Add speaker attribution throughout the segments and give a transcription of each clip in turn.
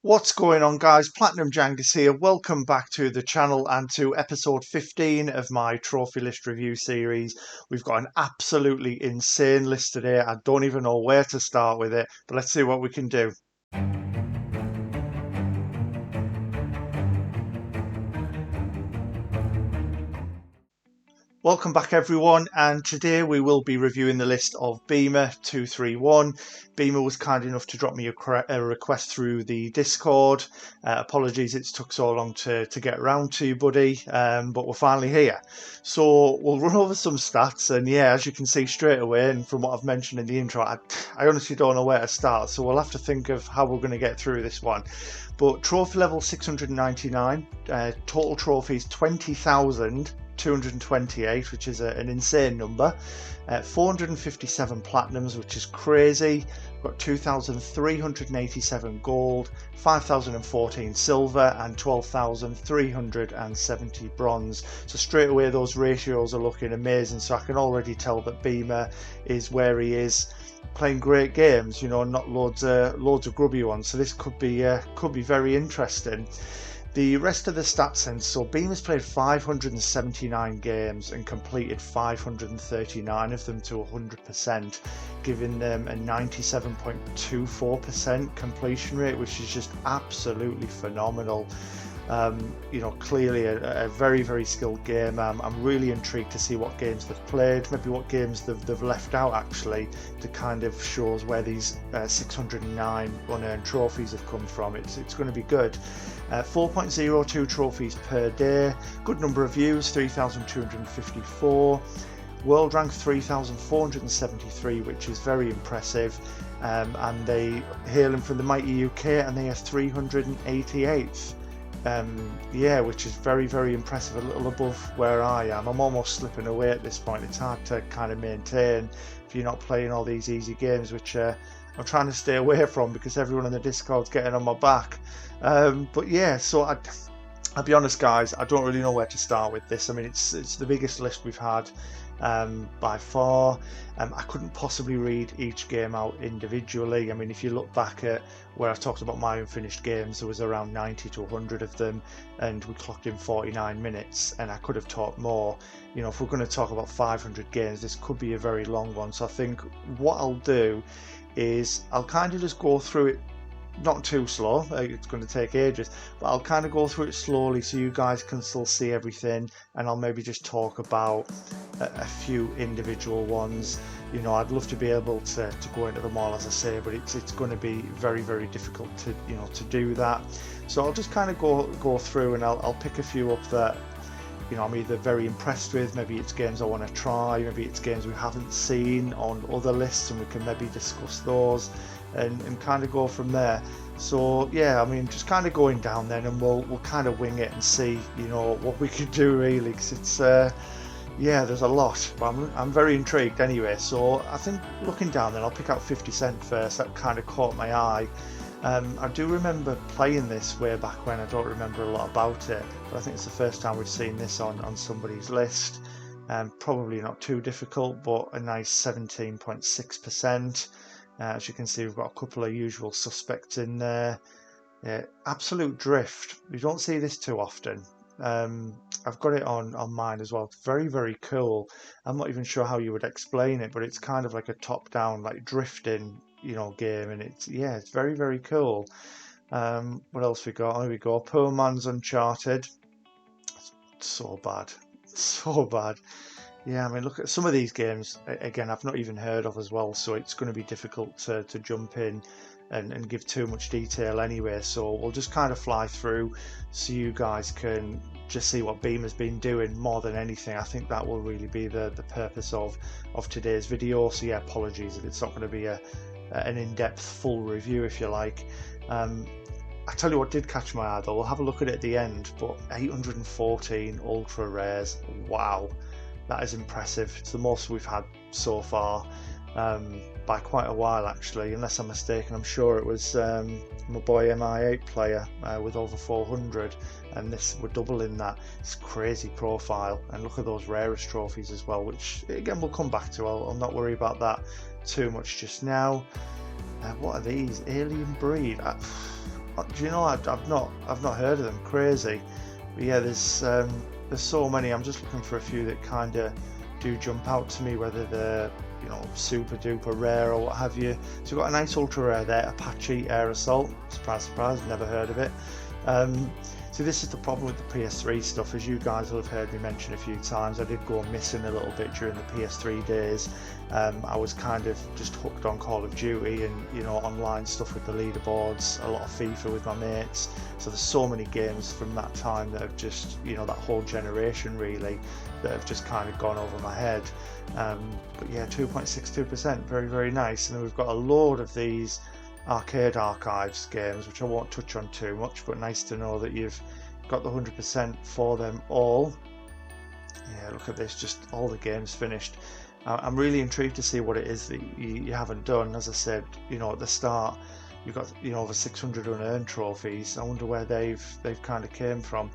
Speaker 1: What's going on, guys? Platinum Jangus here. Welcome back to the channel and to episode 15 of my trophy list review series. We've got an absolutely insane list today. I don't even know where to start with it, but let's see what we can do. Welcome back, everyone, and today we will be reviewing the list of Beamer 231. Beamer was kind enough to drop me a request through the Discord. Apologies it took so long to get around to you, buddy, but we're finally here. So we'll run over some stats, and yeah, as you can see straight away, and from what I've mentioned in the intro, I honestly don't know where to start, so we'll have to think of how we're going to get through this one. But trophy level 699, total trophies 20,228, which is an insane number. 457 platinums, which is crazy. We've got 2,387 gold, 5,014 silver, and 12,370 bronze. So straight away those ratios are looking amazing. So I can already tell that Beamer is where he is, playing great games. You know, not loads of grubby ones. So this could be very interesting. The rest of the stats then, so Beamer's played 579 games and completed 539 of them to 100%, giving them a 97.24% completion rate, which is just absolutely phenomenal. You know, clearly a very, very skilled game. I'm really intrigued to see what games they've played, maybe what games they've left out actually, to kind of show us where these 609 unearned trophies have come from. It's going to be good. 4.02 trophies per day, good number of views, 3,254. World rank 3,473, which is very impressive. And they hailing from the mighty UK, and they are 388th. Yeah, which is very, very impressive, a little above where I am. I'm almost slipping away at this point. It's hard to kind of maintain if you're not playing all these easy games, which I'm trying to stay away from because everyone in the Discord's getting on my back. But yeah, so I'll be honest, guys, I don't really know where to start with this. I mean, it's the biggest list we've had by far. I couldn't possibly read each game out individually. I mean, if you look back at where I've talked about my unfinished games, there was around 90 to 100 of them, and we clocked in 49 minutes, and I could have talked more. You know, if we're going to talk about 500 games, this could be a very long one. So I think what I'll do is I'll kind of just go through it, not too slow, it's going to take ages, but I'll kind of go through it slowly so you guys can still see everything, and I'll maybe just talk about a few individual ones. You know, I'd love to be able to go into them all, as I say, but it's going to be very, very difficult to do that. So I'll just kind of go through, and I'll pick a few up that, you know, I'm either very impressed with, maybe it's games I want to try, maybe it's games we haven't seen on other lists, and we can maybe discuss those and kind of go from there. So yeah, I mean, just kind of going down then, and we'll kind of wing it and see, you know, what we could do really, because it's yeah, there's a lot, but I'm very intrigued anyway. So I think looking down then, I'll pick out 50 Cent first. That kind of caught my eye. I do remember playing this way back when. I don't remember a lot about it, but I think it's the first time we've seen this on somebody's list. Probably not too difficult, but a nice 17.6%. As you can see, we've got a couple of usual suspects in there. Yeah, absolute drift. You don't see this too often. I've got it on mine as well. It's very, very cool. I'm not even sure how you would explain it, but it's kind of like a top-down, like drifting, you know, game, and it's very, very cool. What else we got? Here we go. Poor Man's Uncharted. It's so bad, so bad. Yeah, I mean, look at some of these games, again, I've not even heard of as well, so it's going to be difficult to jump in and give too much detail anyway. So we'll just kind of fly through so you guys can just see what Beamer's been doing more than anything. I think that will really be the purpose of today's video. So yeah, apologies if it's not going to be an in-depth full review, if you like. I tell you what did catch my eye though, we'll have a look at it at the end, but 814 ultra rares. Wow. That is impressive. It's the most we've had so far, by quite a while actually, unless I'm mistaken. I'm sure it was my boy MI8 player with over 400, and this we're doubling that. It's crazy profile, and look at those rarest trophies as well, which again we'll come back to. I'll not worry about that too much just now. What are these? Alien breed? Do you know, I've not heard of them. Crazy. But yeah, there's so many. I'm just looking for a few that kind of do jump out to me, whether they're, you know, super duper rare or what have you. So we've got a nice ultra rare there, Apache Air Assault. Surprise, surprise, never heard of it. So this is the problem with the PS3 stuff, as you guys will have heard me mention a few times. I did go missing a little bit during the PS3 days. I was kind of just hooked on Call of Duty and, you know, online stuff with the leaderboards, a lot of FIFA with my mates. So there's so many games from that time that have just, you know, that whole generation really, that have just kind of gone over my head. But yeah, 2.62%, very, very nice. And then we've got a load of these arcade archives games, which I won't touch on too much, but nice to know that you've got the 100% for them all. Yeah, look at this, just all the games finished. I'm really intrigued to see what it is that you haven't done. As I said, you know, at the start, you've got, you know, over 600 unearned trophies. I wonder where they've kind of came from.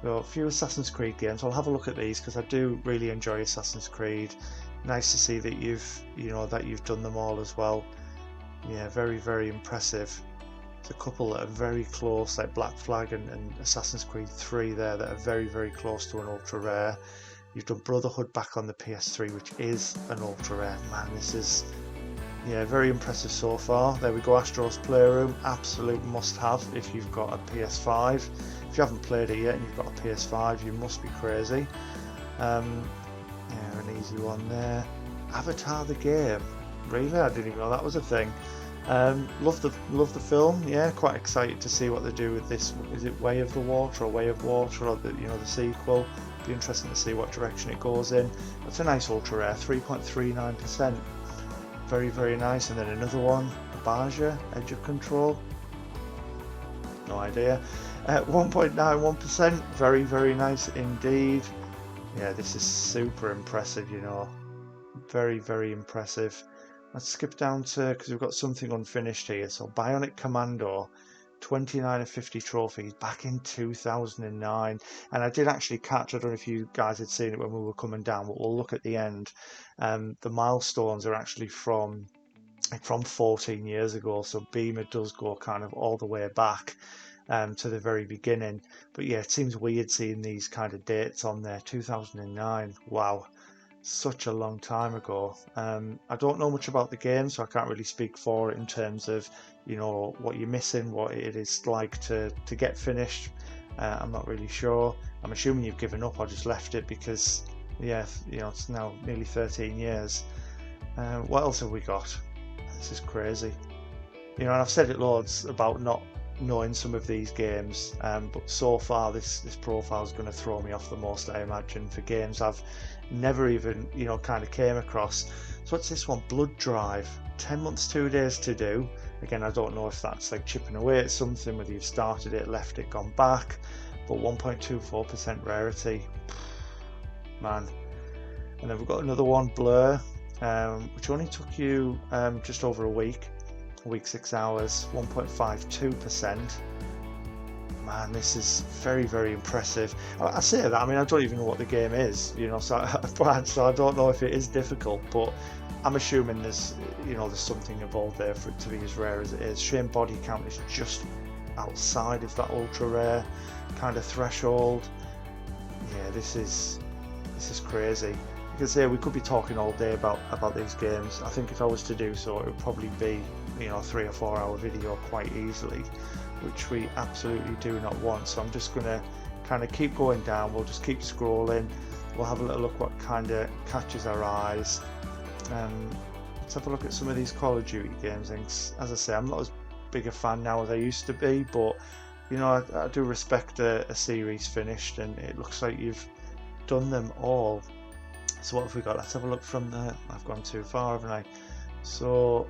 Speaker 1: So a few Assassin's Creed games. I'll have a look at these because I do really enjoy Assassin's Creed. Nice to see that you've done them all as well. Yeah, very, very impressive. There's a couple that are very close, like Black Flag and Assassin's Creed 3 there, that are very, very close to an ultra rare. You've done Brotherhood back on the PS3, which is an ultra rare. Man, this is, yeah, very impressive so far. There we go, Astro's Playroom, absolute must have if you've got a PS5. If you haven't played it yet and you've got a PS5, you must be crazy. Yeah, an easy one there. Avatar the game. Really, I didn't even know that was a thing. Love the film. Yeah, quite excited to see what they do with this. Is it Way of the Water or Way of Water, or the sequel? Be interesting to see what direction it goes in. That's a nice ultra rare, 3.39%. Very, very nice. And then another one, Abaja, Edge of Control. No idea. 1.91%. Very, very nice indeed. Yeah, this is super impressive. You know, very, very impressive. Let's skip down to, because we've got something unfinished here. So Bionic Commando, 29 of 50 trophies back in 2009. And I did actually catch, I don't know if you guys had seen it when we were coming down, but we'll look at the end. The milestones are actually from 14 years ago. So Beamer does go kind of all the way back to the very beginning. But yeah, it seems weird seeing these kind of dates on there. 2009. Wow. Such a long time ago. I don't know much about the game, so I can't really speak for it in terms of, you know, what you're missing, what it is like to get finished. I'm not really sure. I'm assuming you've given up or just left it because, yeah, you know, it's now nearly 13 years. What else have we got? This is crazy. You know, and I've said it loads about not knowing some of these games, but so far this profile is going to throw me off the most, I imagine, for games I've never even, you know, kind of came across. So what's this one? Blood Drive, 10 months 2 days to do. Again, I don't know if that's like chipping away at something, whether you've started it, left it, gone back, but 1.24% rarity, man. And then we've got another one, Blur, which only took you just over a week 6 hours, 1.52%. Man, this is very, very impressive. I say that, I mean, I don't even know what the game is, you know, so I don't know if it is difficult, but I'm assuming there's, you know, there's something involved there for it to be as rare as it is. Shame body count is just outside of that ultra rare kind of threshold. Yeah, this is crazy. You can say we could be talking all day about these games. I think if I was to do so, it would probably be, you know, a 3 or 4 hour video quite easily, which we absolutely do not want. So I'm just going to kind of keep going down. We'll just keep scrolling. We'll have a little look what kind of catches our eyes. Let's have a look at some of these Call of Duty games. And as I say, I'm not as big a fan now as I used to be, but you know, I do respect a series finished, and it looks like you've done them all. So what have we got? Let's have a look from the... I've gone too far, haven't I? So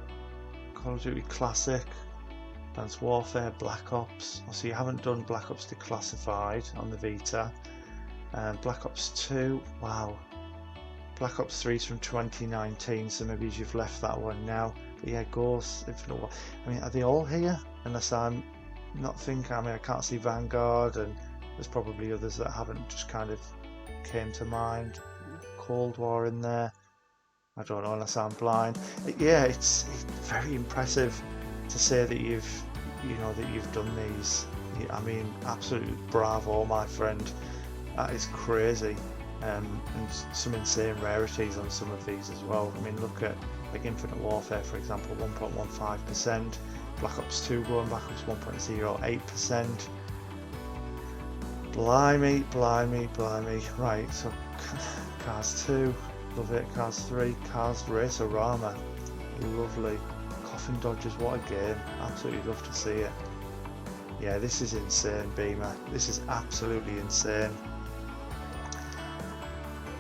Speaker 1: Call of Duty Classic, Advanced Warfare, Black Ops. So you haven't done Black Ops Declassified on the Vita. Black Ops 2, wow. Black Ops 3 is from 2019, so maybe you've left that one now. But yeah, Ghost, Infinite War. I mean, are they all here? Unless I'm not thinking. I mean, I can't see Vanguard, and there's probably others that haven't just kind of came to mind. Cold War in there. I don't know unless I'm blind. Yeah, it's very impressive to say that you've you know, that you've done these. I mean, absolutely bravo, my friend. That is crazy. And some insane rarities on some of these as well. I mean, look at like Infinite Warfare, for example, 1.15%. Black Ops 2 going back up to 1.08%. Blimey, blimey, blimey. Right, so Cars 2, love it. Cars 3, Cars Racerama, lovely. Coffin Dodgers, what a game. Absolutely love to see it. Yeah, this is insane, Beamer. This is absolutely insane.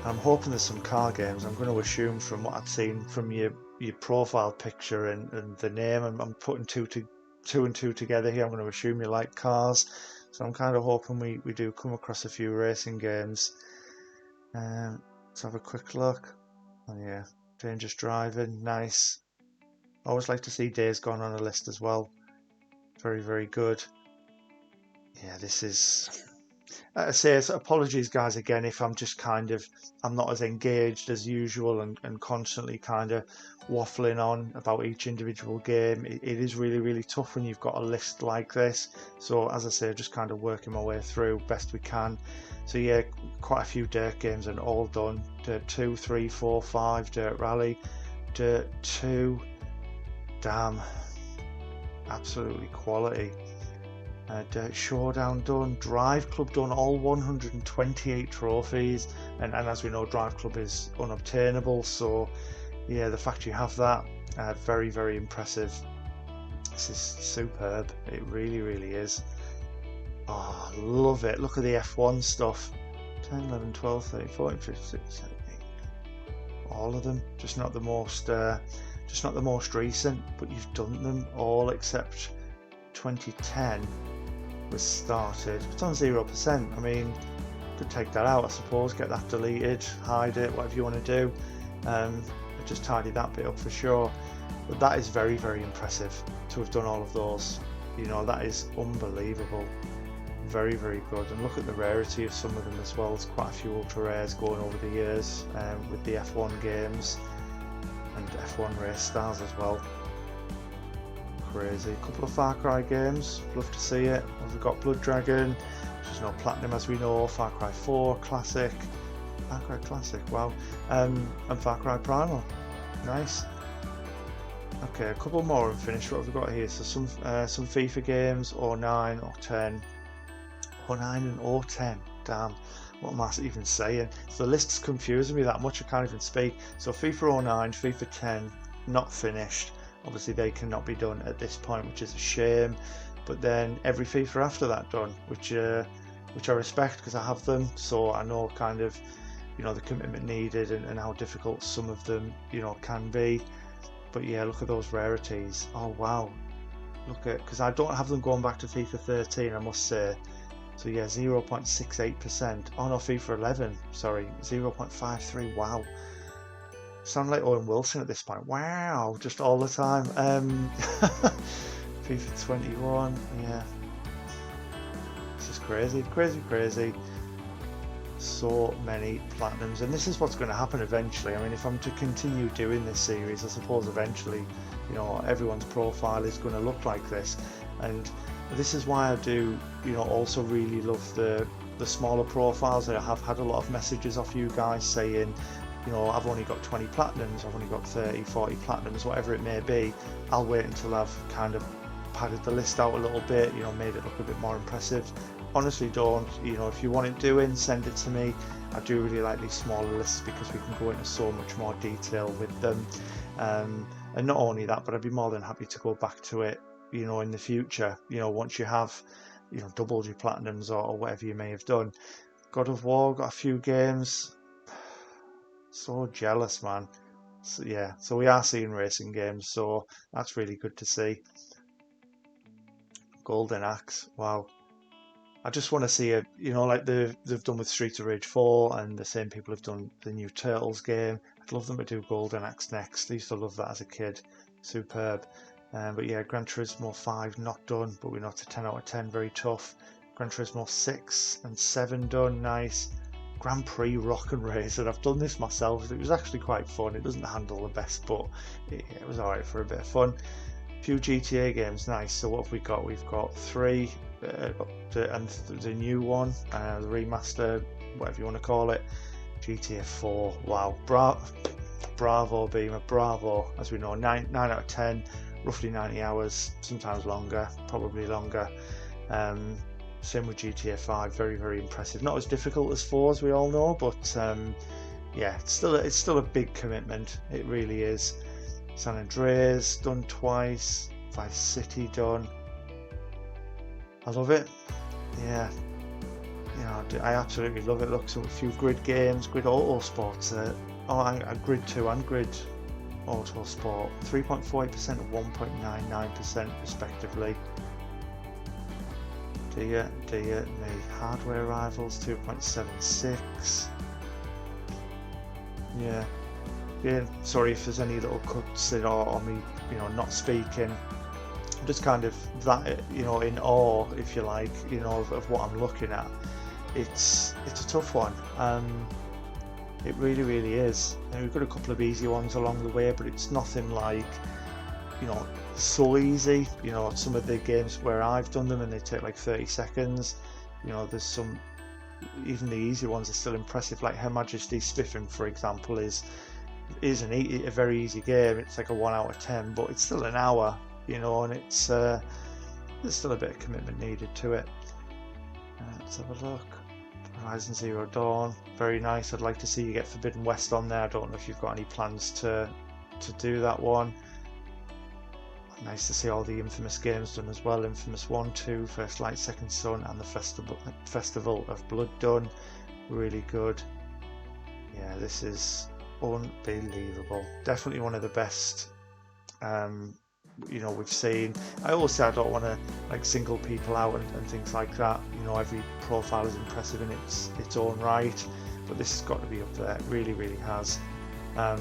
Speaker 1: I'm hoping there's some car games. I'm going to assume from what I've seen from your profile picture and the name, I'm putting two and two together here. I'm going to assume you like cars. So I'm kind of hoping we do come across a few racing games. Let's have a quick look. Oh yeah, Dangerous Driving, nice. I always like to see Days Gone on a list as well. Very, very good. Yeah, this is... I say apologies guys again if I'm just I'm not as engaged as usual and constantly kind of waffling on about each individual game. It is really, really tough when you've got a list like this. So as I say, just kind of working my way through best we can. So yeah, quite a few dirt games and all done. Dirt 2, 3, 4, 5, Dirt Rally, Dirt 2, damn, absolutely quality. Dirt Showdown done, Drive Club done, all 128 trophies, and as we know, Drive Club is unobtainable, so yeah, the fact you have that, very, very impressive. This is superb, it really, really is. Oh, love it. Look at the F1 stuff. 10, 11, 12, 13, 14, 15, 16, 17, all of them, just not the most recent, but you've done them all except 2010 was started. It's on 0%. I mean, could take that out, I suppose, get that deleted, hide it, whatever you want to do. Just tidy that bit up for sure. But that is very, very impressive to have done all of those. You know, that is unbelievable. Very, very good. And look at the rarity of some of them as well. There's quite a few ultra rares going over the years with the F1 games and F1 race stars as well. Crazy. A couple of Far Cry games, love to see it. We've got Blood Dragon, which is no platinum as we know, Far Cry 4 Classic, Far Cry Classic, wow, and Far Cry Primal, nice. Okay, a couple more and finish. What have we got here? So some FIFA games, 09, 010, 09 and 010, damn, what am I even saying? So the list's confusing me that much, I can't even speak. So FIFA 09, FIFA 10, not finished. Obviously they cannot be done at this point, which is a shame, but then every FIFA after that done, which I respect because I have them, so I know kind of, you know, the commitment needed and how difficult some of them, you know, can be. But yeah, look at those rarities. Oh wow, look at, because I don't have them going back to FIFA 13, I must say. So yeah, 0.68%. Oh no, FIFA 11, sorry, 0.53. Wow. Sound like Owen Wilson at this point. Wow, just all the time. FIFA 21, yeah. This is crazy, crazy, crazy. So many platinums, and this is what's going to happen eventually. I mean, if I'm to continue doing this series, I suppose eventually, you know, everyone's profile is going to look like this. And this is why I do, you know, also really love the smaller profiles. I have had a lot of messages off you guys saying, you know, I've only got 20 platinums, I've only got 30, 40 platinums, whatever it may be. I'll wait until I've kind of padded the list out a little bit, you know, made it look a bit more impressive. Honestly, don't, you know, if you want it doing, send it to me. I do really like these smaller lists because we can go into so much more detail with them. And not only that, but I'd be more than happy to go back to it, you know, in the future, you know, once you have, you know, doubled your platinums or whatever you may have done. God of War, got a few games. So jealous, man. So, yeah, so we are seeing racing games, so that's really good to see. Golden Axe, wow. I just want to see it, you know, like they've done with Streets of Rage 4, and the same people have done the new Turtles game. I'd love them to do Golden Axe next. I used to love that as a kid. Superb. But yeah, Gran Turismo 5 not done, but we know it's a 10 out of 10, very tough. Gran Turismo 6 and 7 done, nice. Grand Prix Rock and Race, and I've done this myself. It was actually quite fun. It doesn't handle the best, but it was alright for a bit of fun. few GTA games, nice. So what have we got? We've got 3, and the new one, the remaster, whatever you want to call it, GTA 4. Wow, bravo, Beamer, bravo. As we know, 9 out of 10, roughly 90 hours, sometimes longer, probably longer. Same with GTA 5, very, very impressive. Not as difficult as 4, as we all know, but yeah, it's still a big commitment. It really is. San Andreas done twice, Vice City done. I love it. Yeah, you know, I absolutely love it. Look, so a few grid games, grid auto sports. Grid 2 and grid auto sport, 3.48% and 1.99% respectively. Dear me. Hardware rivals 2.76. Yeah. Sorry if there's any little cuts in or me, you know, not speaking. I'm just kind of that, you know, in awe, if you like, you know, of what I'm looking at. It's a tough one. It really, really is. And we've got a couple of easy ones along the way, but it's nothing like, you know, so easy. You know, some of the games where I've done them and they take like 30 seconds. You know, there's some, even the easy ones are still impressive. Like Her Majesty's Spiffing, for example, is a very easy game. It's like a 1 out of 10, but it's still an hour, you know, and it's there's still a bit of commitment needed to it. Let's have a look. Horizon Zero Dawn, very nice. I'd like to see you get Forbidden West on there. I don't know if you've got any plans to do that one. Nice to see all the Infamous games done as well. Infamous 1, 2, First Light, Second Son, and the Festival of Blood done. Really good. Yeah, this is unbelievable. Definitely one of the best you know, we've seen. I always say I don't want to like single people out and things like that. You know, every profile is impressive in its own right, but this has got to be up there. It really, really has. Yeah,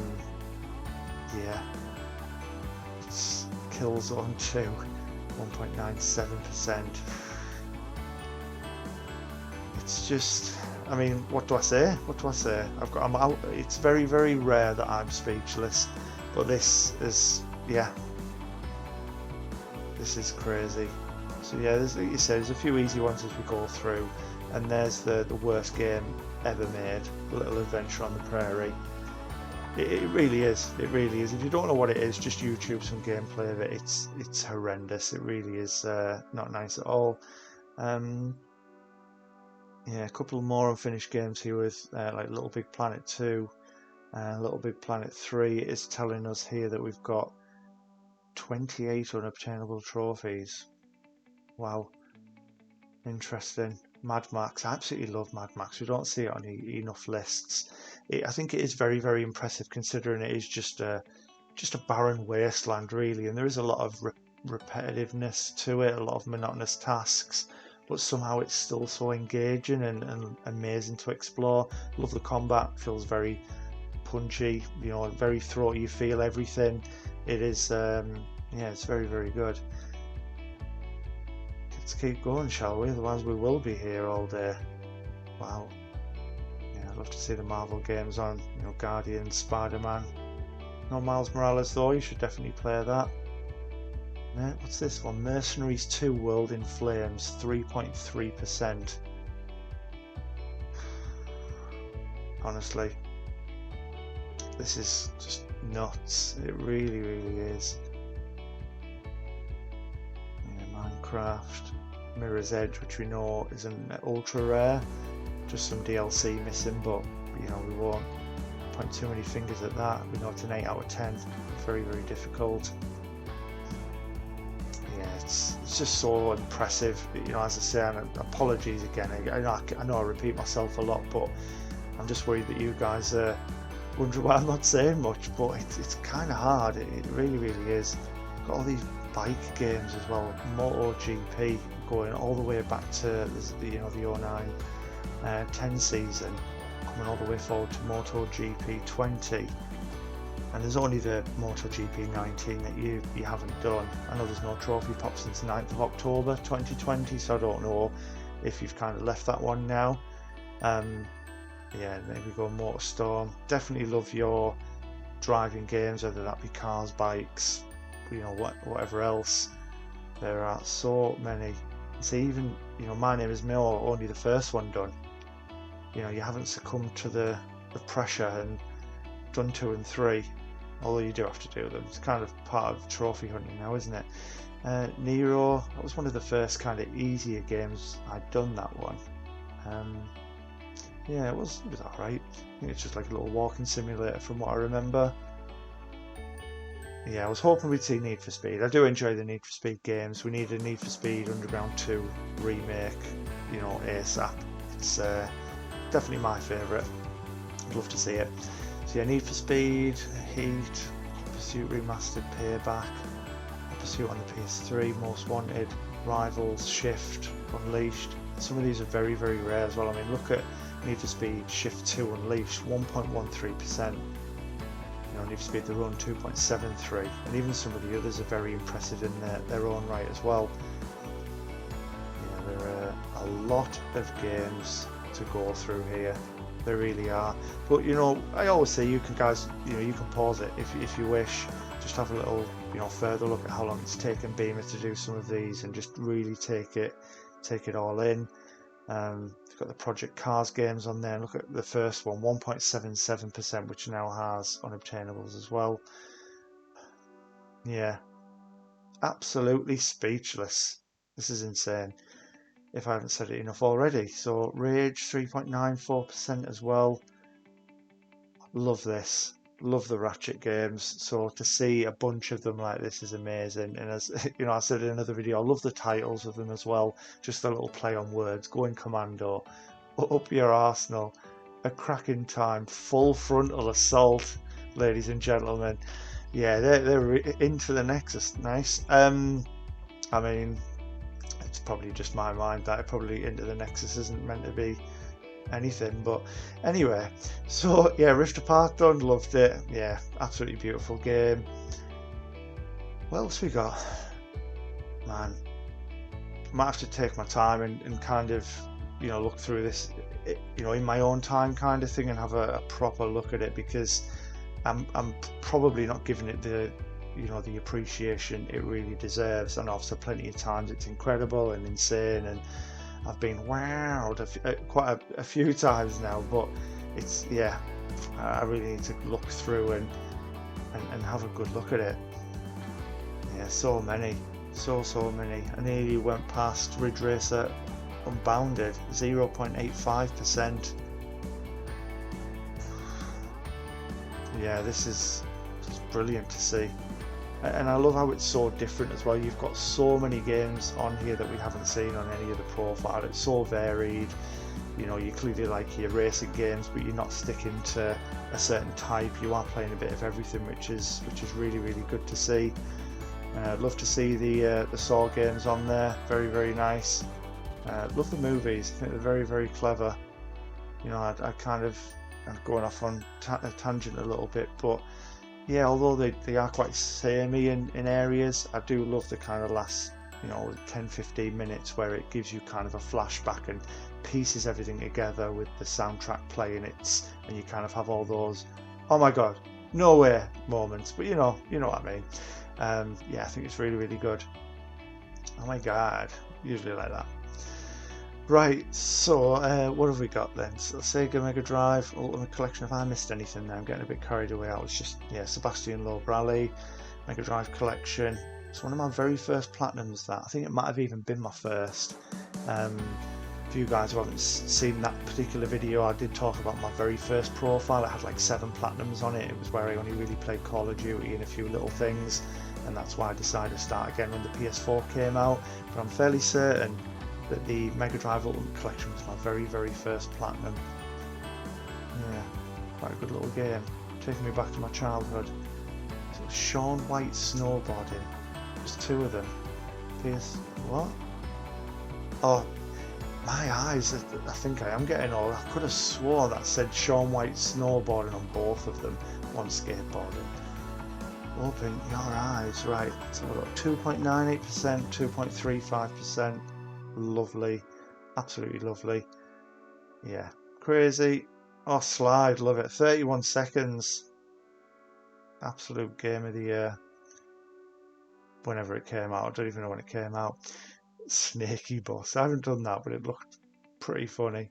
Speaker 1: it's Killzone 2, 1.97%. It's just, I mean, what do I say? I'm out. It's very, very rare that I'm speechless, but this is, yeah, this is crazy. So yeah, like you said, there's a few easy ones as we go through, and there's the worst game ever made, Little Adventure on the Prairie. It really is. It really is. If you don't know what it is, just YouTube some gameplay of it. It's horrendous. It really is not nice at all. Yeah, a couple more unfinished games here with like Little Big Planet 2 and Little Big Planet 3. It's telling us here that we've got 28 unobtainable trophies. Wow, interesting. Mad Max, I absolutely love Mad Max. We don't see it on enough lists. I think it is very, very impressive considering it is just a barren wasteland really, and there is a lot of repetitiveness to it, a lot of monotonous tasks, but somehow it's still so engaging and amazing to explore. Love the combat, feels very punchy, you know, very throaty. You feel everything. It is, yeah, it's very, very good. Let's keep going, shall we? Otherwise we will be here all day. Wow. Yeah, I'd love to see the Marvel games on, you know, Guardians, Spider-Man. No Miles Morales though, you should definitely play that. Yeah, what's this one? Mercenaries 2 World in Flames, 3.3%. Honestly, this is just nuts. It really, really is. Yeah, Minecraft, Mirror's Edge, which we know is an ultra rare, just some DLC missing, but you know, we won't point too many fingers at that. We know it's an 8 out of 10. Very, very difficult. Yeah, it's just so impressive. You know, as I say, and apologies again. I know I repeat myself a lot, but I'm just worried that you guys wonder why I'm not saying much. But it's kind of hard. It really, really is. Got all these bike games as well. MotoGP going all the way back to the 09-10 season, coming all the way forward to MotoGP 20. And there's only the MotoGP 19 that you haven't done. I know there's no trophy pop since 9th of October 2020, so I don't know if you've kind of left that one now. Yeah, there we go, MotorStorm. Definitely love your driving games, whether that be cars, bikes, you know, whatever else. There are so many. See, even, you know, My Name Is Mio, only the first one done. You know, you haven't succumbed to the pressure and done 2 and 3, although you do have to do them. It's kind of part of trophy hunting now, isn't it? Nero, that was one of the first kind of easier games I'd done, that one. Yeah, it was alright. I think it's just like a little walking simulator from what I remember. Yeah, I was hoping we'd see Need for Speed. I do enjoy the Need for Speed games. We need a Need for Speed Underground 2 remake, you know, ASAP. It's definitely my favourite. I'd love to see it. So yeah, Need for Speed, Heat, Pursuit Remastered, Payback, Pursuit on the PS3, Most Wanted, Rivals, Shift, Unleashed. Some of these are very, very rare as well. I mean, look at Need for Speed Shift 2 Unleashed, 1.13%. You know, Need for Speed The Run, 2.73, and even some of the others are very impressive in their own right as well. Yeah, there are a lot of games to go through here. There really are. But you know, I always say you can you can pause it if you wish. Just have a little, you know, further look at how long it's taken Beamer to do some of these, and just really take it all in. You've got the Project Cars games on there. Look at the first one, 1.77%, which now has unobtainables as well. Yeah, absolutely speechless. This is insane, if I haven't said it enough already. So Rage, 3.94% as well. Love this. Love the Ratchet games. So to see a bunch of them like this is amazing. And as you know, I said in another video, I love the titles of them as well. Just a little play on words. Going Commando, Up Your Arsenal, A Cracking Time, Full Frontal Assault, ladies and gentlemen. Yeah, they're into the Nexus. Nice. I mean, it's probably just my mind that probably Into the Nexus isn't meant to be anything, but anyway. So yeah, Rift Apart done, loved it. Yeah, absolutely beautiful game. What else we got? Man, might have to take my time and kind of, you know, look through this, you know, in my own time kind of thing, and have a proper look at it, because I'm probably not giving it the, you know, the appreciation it really deserves. And I've said plenty of times it's incredible and insane, and I've been wowed quite a few times now, but it's, yeah, I really need to look through and have a good look at it. Yeah, so many, so many. I nearly went past Ridge Racer Unbounded, 0.85%. Yeah, this is brilliant to see. And I love how it's so different as well. You've got so many games on here that we haven't seen on any other profile. It's so varied. You know, you clearly like your racing games, but you're not sticking to a certain type. You are playing a bit of everything, which is really, really good to see. Love to see the Saw games on there. Very, very nice. Love the movies. I think they're very, very clever. You know, I kind of, I'm going off on a tangent a little bit, but yeah, although they are quite samey in areas, I do love the kind of last, you know, 10-15 minutes where it gives you kind of a flashback and pieces everything together with the soundtrack playing it, and you kind of have all those, oh my god, no way moments, but you know what I mean. Yeah, I think it's really, really good. Oh my god, usually like that. Right, so what have we got then? So Sega Mega Drive Ultimate Collection. If I missed anything there, I'm getting a bit carried away. I was just, yeah, Sebastian Loeb Rally, Mega Drive Collection. It's one of my very first platinums, that. I think it might have even been my first. For you guys who haven't seen that particular video, I did talk about my very first profile. It had like 7 platinums on it. It was where I only really played Call of Duty and a few little things, and that's why I decided to start again when the PS4 came out. But I'm fairly certain that the Mega Drive Ultimate Collection was my very, very first platinum. Yeah, quite a good little game. Taking me back to my childhood. So Shaun White snowboarding. There's 2 of them. What? Oh, my eyes. I think I am getting old. I could have sworn that said Shaun White snowboarding on both of them. One skateboarding. Open your eyes. Right, so we've got 2.98%, 2.35%. Lovely, absolutely lovely. Yeah, crazy. Oh, Slide, love it. 31 seconds. Absolute game of the year. whenever it came out. I don't even know when it came out. Snaky Bus. I haven't done that, but it looked pretty funny.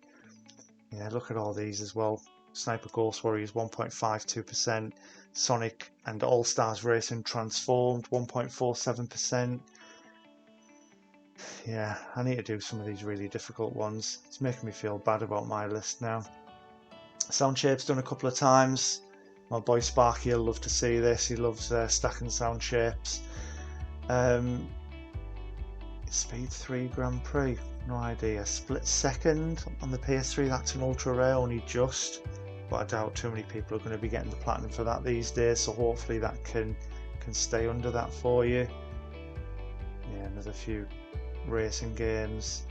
Speaker 1: Yeah, look at all these as well. Sniper Ghost Warriors 1.52%. Sonic and All Stars Racing Transformed 1.47%. Yeah, I need to do some of these really difficult ones. It's making me feel bad about my list now. Sound Shapes done a couple of times. My boy Sparky will love to see this. He loves stacking Sound Shapes. Speed 3 Grand Prix, no idea. Split second on the PS3, that's an ultra rare, only just. But I doubt too many people are going to be getting the platinum for that these days, so hopefully that can stay under that for you. Yeah, another few racing games.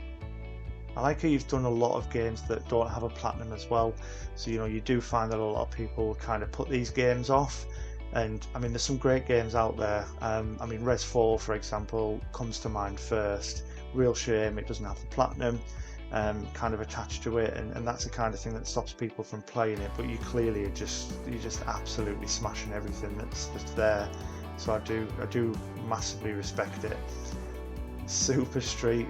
Speaker 1: I like how you've done a lot of games that don't have a platinum as well, so you know, you do find that a lot of people kind of put these games off. And I mean, there's some great games out there. I mean, Res 4, for example, comes to mind first. Real shame it doesn't have the platinum kind of attached to it, and that's the kind of thing that stops people from playing it. But you clearly you're just absolutely smashing everything that's there. So I do massively respect it. Super Street.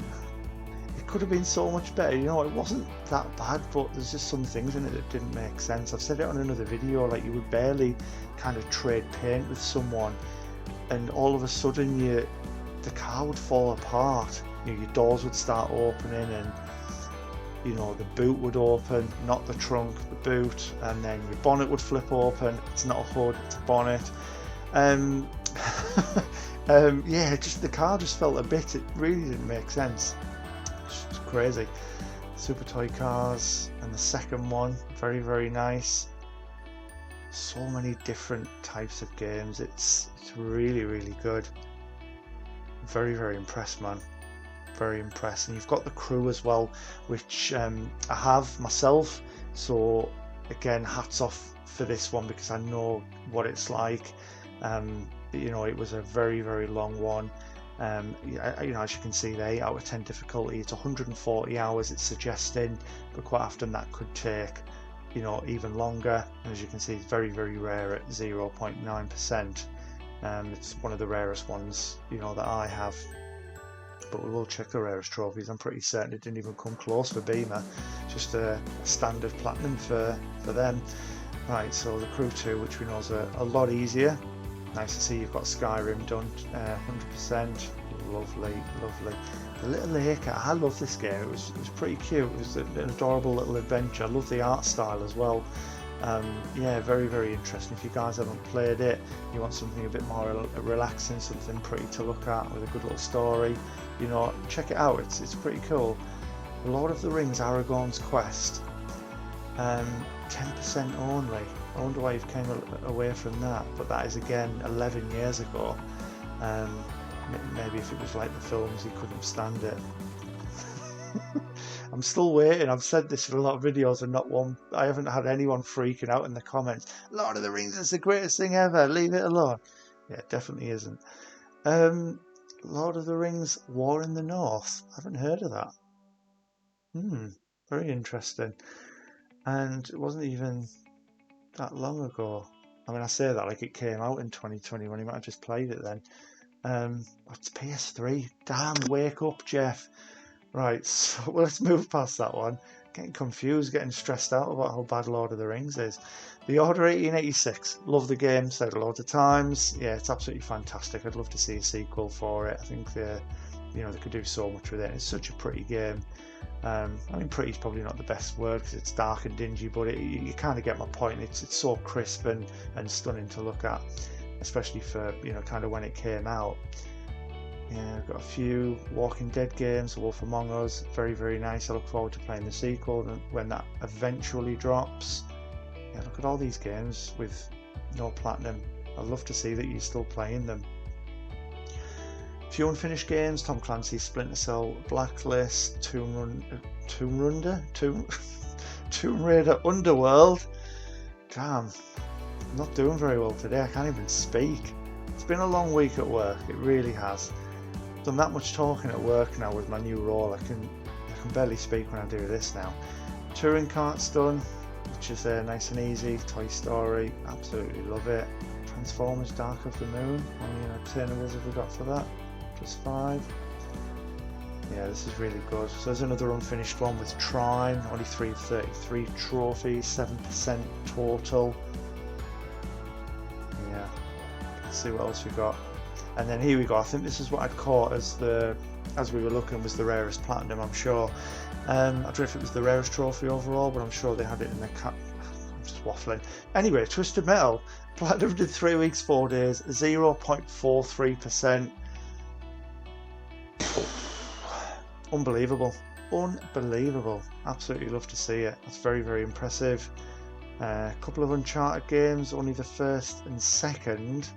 Speaker 1: It could have been so much better, you know. It wasn't that bad, but there's just some things in it that didn't make sense. I've said it on another video, like you would barely kind of trade paint with someone, and all of a sudden the car would fall apart. You know, your doors would start opening, and you know, the boot would open, not the trunk, the boot, and then your bonnet would flip open. It's not a hood, it's a bonnet. Yeah, just the car just felt a bit. It really didn't make sense. It's crazy. Super Toy Cars, and the second one, very, very nice. So many different types of games. It's really, really good. Very, very impressed, man. Very impressed. And you've got the crew as well, which I have myself. So again, hats off for this one, because I know what it's like. You know, it was a very, very long one. You know, as you can see, the 8 out of 10 difficulty. It's 140 hours it's suggesting, but quite often that could take, you know, even longer. And as you can see, it's very, very rare at 0.9%. It's one of the rarest ones, you know, that I have. But we will check the rarest trophies. I'm pretty certain it didn't even come close for Beamer. Just a standard platinum for them. Right, so the Crew 2, which we know is a lot easier. Nice to see you've got Skyrim done, 100%. Lovely, lovely. The Little Acre, I love this game. It was pretty cute. It was an adorable little adventure. I love the art style as well. Yeah, very, very interesting. If you guys haven't played it, you want something a bit more relaxing, something pretty to look at with a good little story, you know, check it out. It's pretty cool. Lord of the Rings Aragorn's Quest, 10% only. I wonder why you've came away from that, but that is again 11 years ago. Maybe if it was like the films, you couldn't stand it. I'm still waiting. I've said this in a lot of videos, and I haven't had anyone freaking out in the comments. Lord of the Rings is the greatest thing ever, leave it alone. Yeah, it definitely isn't. Lord of the Rings War in the North, I haven't heard of that. Very interesting. And it wasn't even that long ago. I mean, I say that like it came out in 2020 when you might have just played it then. It's PS3. Damn, wake up, Jeff. Right, so let's move past that one. Getting confused, getting stressed out about how bad Lord of the Rings is. The Order 1886. Love the game, said it a lot of times. Yeah, it's absolutely fantastic. I'd love to see a sequel for it. I think they could do so much with it. It's such a pretty game. I mean, pretty is probably not the best word because it's dark and dingy, but you kind of get my point. It's so crisp and stunning to look at, especially for, you know, kind of when it came out. Yeah, I've got a few Walking Dead games, Wolf Among Us, very, very nice. I look forward to playing the sequel when that eventually drops. Yeah, look at all these games with no platinum. I'd love to see that you're still playing them. Few unfinished games: Tom Clancy's Splinter Cell, Blacklist, Tomb Raider Underworld. Damn, I'm not doing very well today. I can't even speak. It's been a long week at work. It really has. Done that much talking at work now with my new role. I can barely speak when I do this now. Touring Kart's done, which is nice and easy. Toy Story, absolutely love it. Transformers Dark of the Moon. How many attainables have we got for that? +5. Yeah, this is really good. So there's another unfinished one with Trine, only 3 of 33 trophies, 7% total. Yeah, let's see what else we got. And then here we go. I think this is what I'd caught as we were looking was the rarest platinum, I'm sure. I don't know if it was the rarest trophy overall, but I'm sure they had it in the cap. I'm just waffling. Anyway, Twisted Metal, platinum did 3 weeks, 4 days, 0.43%. Unbelievable. Unbelievable. Absolutely love to see it. That's very, very impressive. A couple of Uncharted games, only the first and second.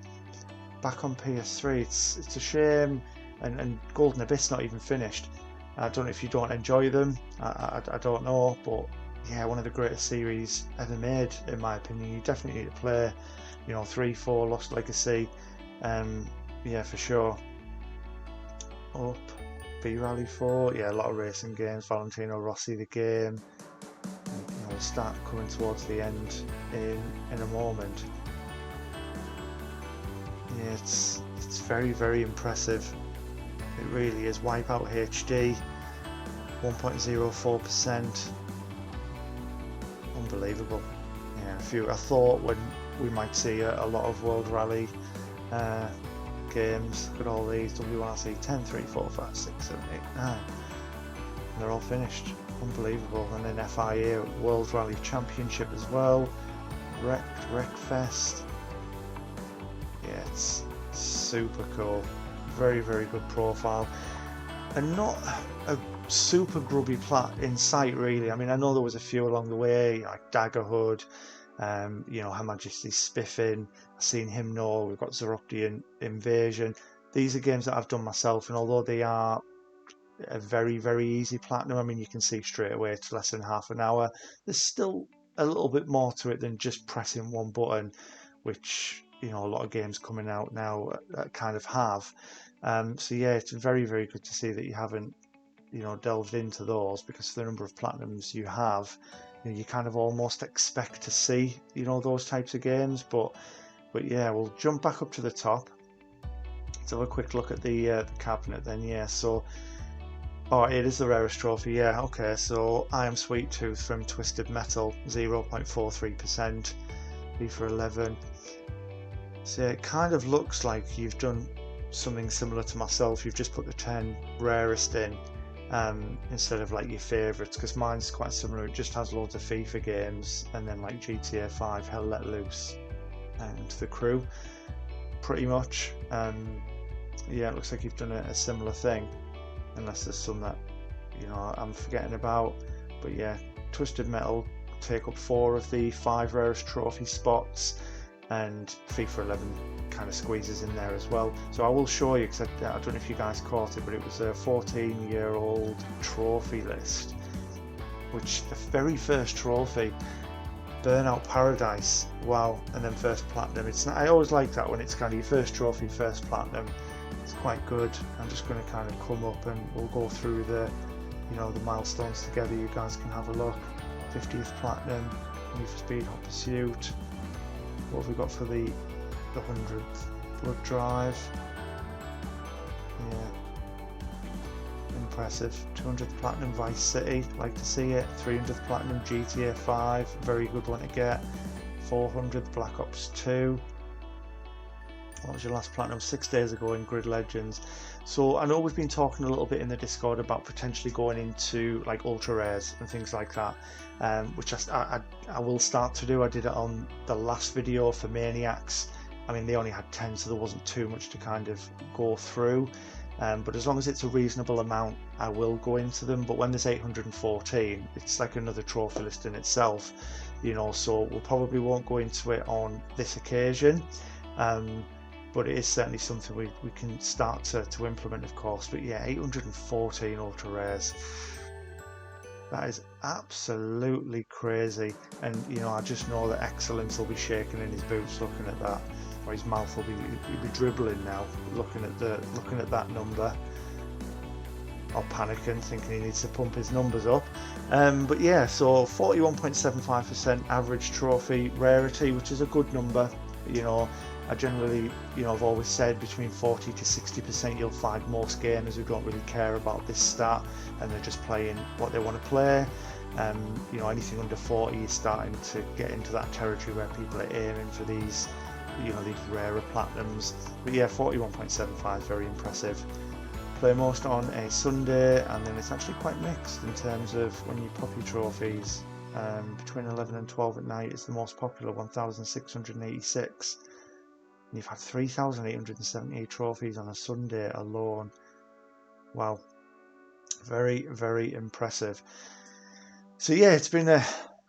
Speaker 1: Back on PS3. It's a shame, and Golden Abyss not even finished. I don't know if you don't enjoy them. I don't know, but yeah, one of the greatest series ever made, in my opinion. You definitely need to play, 3, 4, Lost Legacy. Yeah, for sure. Up. B-Rally 4, yeah, a lot of racing games. Valentino Rossi, the game. And, we'll start coming towards the end in a moment. Yeah, it's very, very impressive. It really is. Wipeout HD, 1.04%. Unbelievable. Yeah, I thought when we might see a lot of World Rally games. Look at all these. WRC 10, 3, 4, 5, 6, 7, 8, 9. And they're all finished. Unbelievable. And then FIA World Rally Championship as well. Wreckfest. Yeah, it's super cool. Very, very good profile. And not a super grubby plat in sight, really. I mean, I know there was a few along the way, like Daggerhood, Her Majesty's Spiffing. I've seen him know. We've got Zoroctian Invasion. These are games that I've done myself, and although they are a very, very easy platinum, I mean, you can see straight away it's less than half an hour. There's still a little bit more to it than just pressing one button, which a lot of games coming out now kind of have. So yeah, it's very, very good to see that you haven't delved into those, because the number of platinums you have, you kind of almost expect to see those types of games. But yeah, we'll jump back up to the top. Let's have a quick look at the cabinet then. Yeah, so it is the rarest trophy. Yeah, okay, so I Am Sweet Tooth from Twisted Metal, 0.43%, FIFA 11. So it kind of looks like you've done something similar to myself. You've just put the 10 rarest in instead of like your favourites, because mine's quite similar. It just has loads of FIFA games and then like GTA 5, Hell Let Loose, and The Crew, pretty much. Yeah, it looks like you've done a similar thing, unless there's some that I'm forgetting about. But yeah, Twisted Metal take up 4 of the 5 rarest trophy spots, and FIFA 11 kind of squeezes in there as well. So I will show you, because I don't know if you guys caught it, but it was a 14-year-old trophy list, which the very first trophy, Burnout Paradise, wow, and then first platinum. I always like that when it's kind of your first trophy, first platinum. It's quite good. I'm just going to kind of come up and we'll go through the the milestones together. You guys can have a look. 50th platinum, Need for Speed Hot Pursuit. What have we got for the 100th? Blood Drive. Yeah, impressive. 200th platinum Vice City, like to see it. 300th platinum GTA 5, very good one to get. 400th Black Ops 2. What was your last platinum? 6 days ago in Grid Legends. So I know we've been talking a little bit in the Discord about potentially going into like ultra rares and things like that, which I will start to do. I did it on the last video for Maniacs. I mean, they only had 10, so there wasn't too much to kind of go through. But as long as it's a reasonable amount, I will go into them. But when there's 814, it's like another trophy list in itself, so we probably won't go into it on this occasion. But it is certainly something we can start to implement, of course. But yeah, 814 ultra rares. That is absolutely crazy. And I just know that Excellence will be shaking in his boots looking at that, or his mouth will be dribbling now looking at that number, or panicking, thinking he needs to pump his numbers up. But yeah, so 41.75% average trophy rarity, which is a good number. I generally, I've always said between 40 to 60% you'll find most gamers who don't really care about this stat and they're just playing what they want to play. Anything under 40 is starting to get into that territory where people are aiming for these, these rarer platinums. But yeah, 41.75 is very impressive. Play most on a Sunday, and then it's actually quite mixed in terms of when you pop your trophies. Between 11 and 12 at night is the most popular, 1,686. And you've had 3,878 trophies on a Sunday alone. Wow, very, very impressive. So yeah, it's been a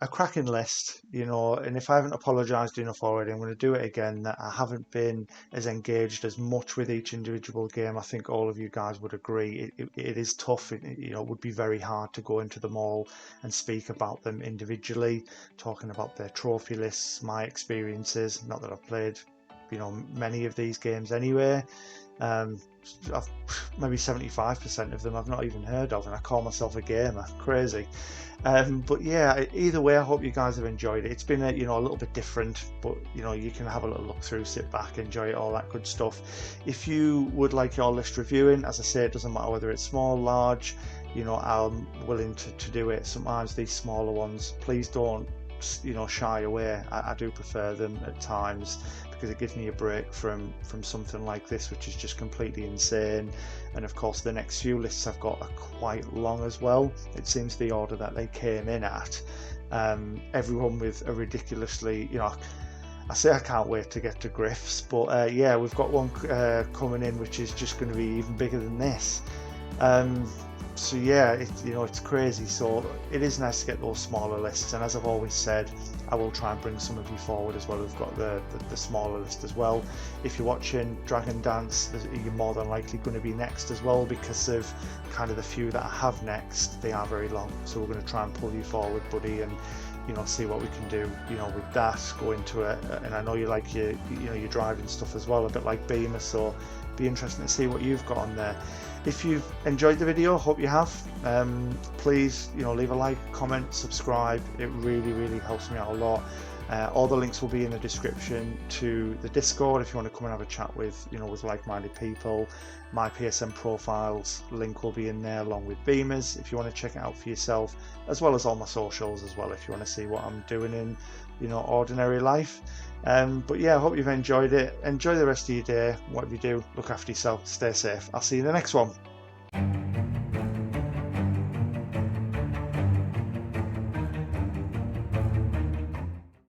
Speaker 1: cracking list, and if I haven't apologised enough already, I'm going to do it again, that I haven't been as engaged as much with each individual game. I think all of you guys would agree. It is tough. It would be very hard to go into them all and speak about them individually, talking about their trophy lists, my experiences. Not that I've played, many of these games anyway. Maybe 75% of them I've not even heard of, and I call myself a gamer. Crazy. But yeah, either way, I hope you guys have enjoyed it. It's been a little bit different, but you can have a little look through, sit back, enjoy it, all that good stuff. If you would like your list reviewing, as I say, it doesn't matter whether it's small, large, I'm willing to do it. Sometimes these smaller ones, please don't shy away. I do prefer them at times, because it gives me a break from something like this, which is just completely insane. And of course the next few lists I've got are quite long as well. It seems the order that they came in at, everyone with a ridiculously, I say I can't wait to get to Griff's, but yeah, we've got one coming in which is just going to be even bigger than this. So yeah, it's crazy. So it is nice to get those smaller lists, and as I've always said, I will try and bring some of you forward as well. We've got the smaller list as well. If you're watching Dragon Dance, you're more than likely going to be next as well, because of kind of the few that I have next. They are very long, so we're going to try and pull you forward, buddy, and see what we can do, with that, go into it. And I know you like your driving stuff as well, a bit like Beamer, so be interesting to see what you've got on there. If you've enjoyed the video, hope you have, please leave a like, comment, subscribe. It really, really helps me out a lot. All the links will be in the description to the Discord if you want to come and have a chat with with like-minded people. My PSN profiles link will be in there, along with Beamer's, if you want to check it out for yourself, as well as all my socials as well, if you want to see what I'm doing in ordinary life. But yeah, I hope you've enjoyed it. Enjoy the rest of your day. Whatever you do, look after yourself, stay safe. I'll see you in the next one.